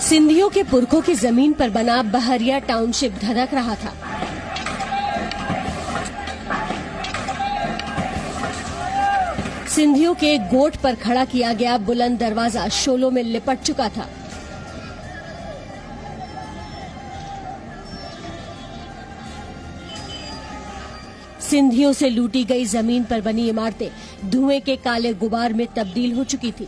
सिंधियों के पुरखों की जमीन पर बना बहरिया टाउनशिप धधक रहा था। सिंधियों के गोठ पर खड़ा किया गया बुलंद दरवाजा शोलों में लिपट चुका था। सिंधियों से लूटी गई जमीन पर बनी इमारतें धुएं के काले गुबार में तब्दील हो चुकी थी।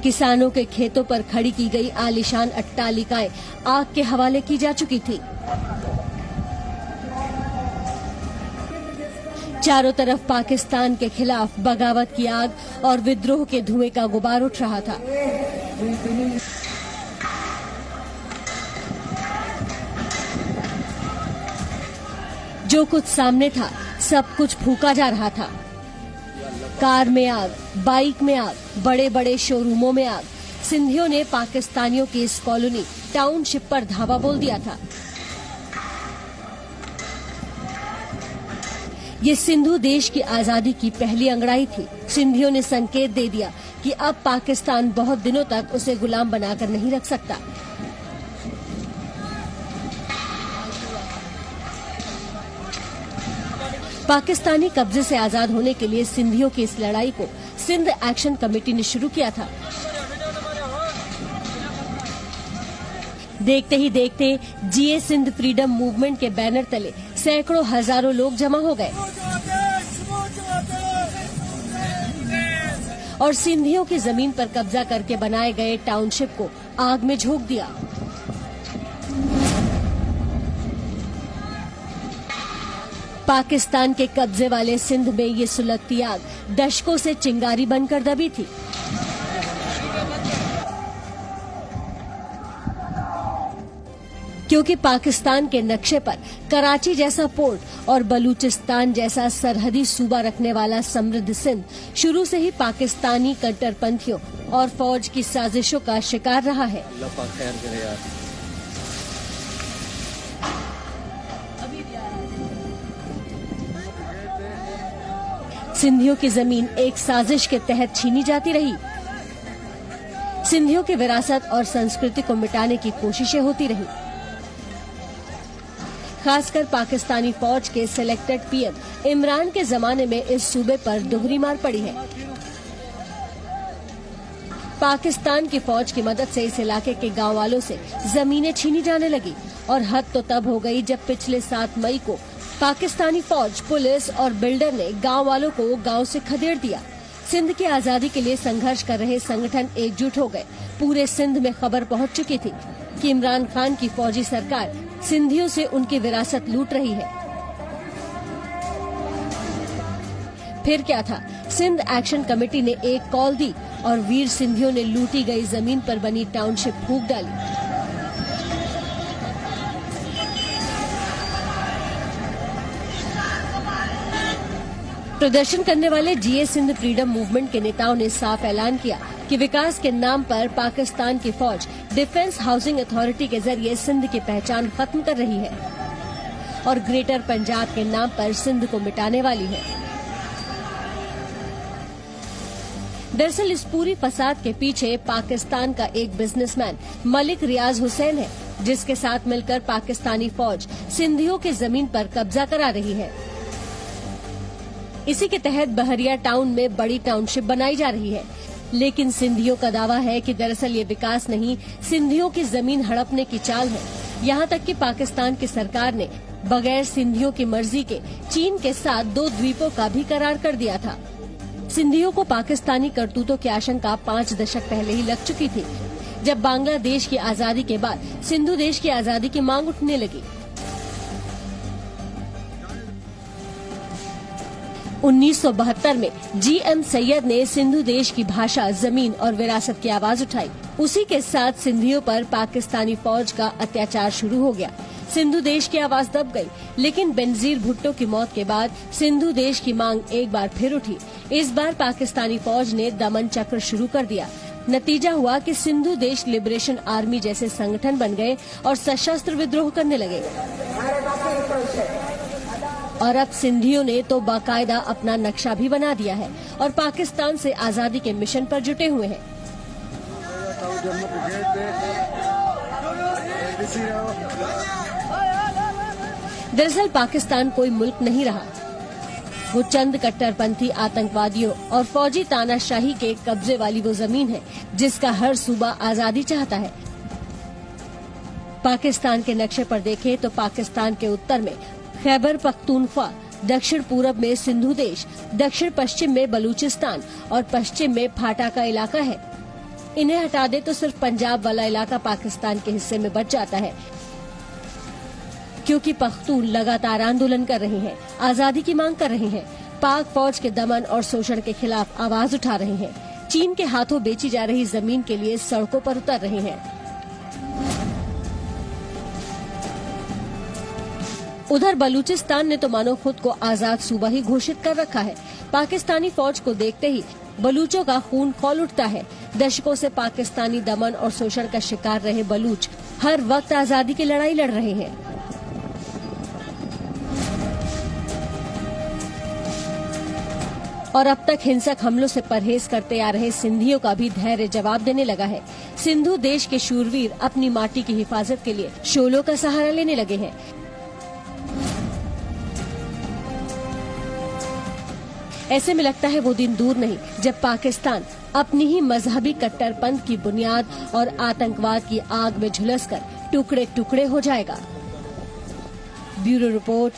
किसानों के खेतों पर खड़ी की गई आलीशान अट्टालिकाएं आग के हवाले की जा चुकी थी। चारों तरफ पाकिस्तान के खिलाफ बगावत की आग और विद्रोह के धुएं का गुबार उठ रहा था। जो कुछ सामने था सब कुछ फूका जा रहा था। कार में आग, बाइक में आग, बड़े बड़े शोरूमों में आग। सिंधियों ने पाकिस्तानियों की इस कॉलोनी टाउनशिप पर धावा बोल दिया था। ये सिंधु देश की आजादी की पहली अंगड़ाई थी। सिंधियों ने संकेत दे दिया कि अब पाकिस्तान बहुत दिनों तक उसे गुलाम बनाकर नहीं रख सकता। पाकिस्तानी कब्जे से आजाद होने के लिए सिंधियों की इस लड़ाई को सिंध एक्शन कमेटी ने शुरू किया था। देखते ही देखते जिए सिंध फ्रीडम मूवमेंट के बैनर तले सैकड़ों हजारों लोग जमा हो गए और सिंधियों की जमीन पर कब्जा करके बनाए गए टाउनशिप को आग में झोंक दिया। पाकिस्तान के कब्जे वाले सिंध में ये सुलगती आग दशकों से चिंगारी बनकर दबी थी। क्योंकि पाकिस्तान के नक्शे पर कराची जैसा पोर्ट और बलूचिस्तान जैसा सरहदी सूबा रखने वाला समृद्ध सिंध शुरू से ही पाकिस्तानी कट्टरपंथियों और फौज की साजिशों का शिकार रहा है। सिंधियों की जमीन एक साजिश के तहत छीनी जाती रही। सिंधियों की विरासत और संस्कृति को मिटाने की कोशिशें होती रही। खासकर पाकिस्तानी फौज के सिलेक्टेड पीएम इमरान के जमाने में इस सूबे पर दोहरी मार पड़ी है। पाकिस्तान की फौज की मदद से इस इलाके के गांव वालों से जमीनें छीनी जाने लगी और हद तो तब हो गई जब पिछले 7 मई को पाकिस्तानी फौज, पुलिस और बिल्डर ने गांव वालों को गांव से खदेड़ दिया। सिंध की आजादी के लिए संघर्ष कर रहे संगठन एकजुट हो गए। पूरे सिंध में खबर पहुंच चुकी थी कि इमरान खान की फौजी सरकार सिंधियों से उनकी विरासत लूट रही है। फिर क्या था, सिंध एक्शन कमेटी ने एक कॉल दी और वीर सिंधियों ने लूटी गई जमीन पर बनी टाउनशिप फूंक डाली। प्रदर्शन करने वाले जिए सिंध फ्रीडम मूवमेंट के नेताओं ने साफ ऐलान किया कि विकास के नाम पर पाकिस्तान की फौज डिफेंस हाउसिंग अथॉरिटी के जरिए सिंध की पहचान खत्म कर रही है और ग्रेटर पंजाब के नाम पर सिंध को मिटाने वाली है। दरअसल इस पूरी फसाद के पीछे पाकिस्तान का एक बिजनेसमैन मलिक रियाज हुसैन है, जिसके साथ मिलकर पाकिस्तानी फौज सिंधियों की जमीन पर कब्जा करा रही है। इसी के तहत बहरिया टाउन में बड़ी टाउनशिप बनाई जा रही है। लेकिन सिंधियों का दावा है कि दरअसल ये विकास नहीं, सिंधियों की जमीन हड़पने की चाल है। यहाँ तक कि पाकिस्तान की सरकार ने बगैर सिंधियों की मर्जी के चीन के साथ 2 द्वीपों का भी करार कर दिया था। सिंधियों को पाकिस्तानी करतूतों की आशंका 5 दशक पहले ही लग चुकी थी, जब बांग्लादेश की आजादी के बाद सिंधु देश की आजादी की मांग उठने लगी। 1972 में जीएम सैयद ने सिंधु देश की भाषा, जमीन और विरासत की आवाज उठाई। उसी के साथ सिंधियों पर पाकिस्तानी फौज का अत्याचार शुरू हो गया। सिंधु देश की आवाज दब गई, लेकिन बेनजीर भुट्टो की मौत के बाद सिंधु देश की मांग एक बार फिर उठी। इस बार पाकिस्तानी फौज ने दमन चक्र शुरू कर दिया। नतीजा हुआ कि सिंधु देश लिबरेशन आर्मी जैसे संगठन बन गए और सशस्त्र विद्रोह करने लगे। और अब सिंधियों ने तो बाकायदा अपना नक्शा भी बना दिया है और पाकिस्तान से आजादी के मिशन पर जुटे हुए हैं। दरअसल पाकिस्तान कोई मुल्क नहीं रहा, वो चंद कट्टरपंथी आतंकवादियों और फौजी तानाशाही के कब्जे वाली वो जमीन है जिसका हर सूबा आजादी चाहता है। पाकिस्तान के नक्शे पर देखें तो पाकिस्तान के उत्तर में खैबर पख्तूनख्वा, दक्षिण पूरब में सिंधु देश, दक्षिण पश्चिम में बलूचिस्तान और पश्चिम में फाटा का इलाका है। इन्हें हटा दे तो सिर्फ पंजाब वाला इलाका पाकिस्तान के हिस्से में बच जाता है, क्योंकि पख्तून लगातार आंदोलन कर रहे हैं, आजादी की मांग कर रहे हैं, पाक फौज के दमन और शोषण के खिलाफ आवाज उठा रहे हैं, चीन के हाथों बेची जा रही जमीन के लिए सड़कों पर उतर रहे हैं। उधर बलूचिस्तान ने तो मानो खुद को आजाद सूबा ही घोषित कर रखा है। पाकिस्तानी फौज को देखते ही बलूचों का खून खौल उठता है। दशकों से पाकिस्तानी दमन और शोषण का शिकार रहे बलूच हर वक्त आजादी की लड़ाई लड़ रहे हैं। और अब तक हिंसक हमलों से परहेज करते आ रहे सिंधियों का भी धैर्य जवाब देने लगा है। सिंधु देश के शूरवीर अपनी माटी की हिफाजत के लिए शोलों का सहारा लेने लगे हैं। ऐसे में लगता है वो दिन दूर नहीं जब पाकिस्तान अपनी ही मजहबी कट्टरपंथ की बुनियाद और आतंकवाद की आग में झुलसकर टुकड़े टुकड़े हो जाएगा। Bureau report,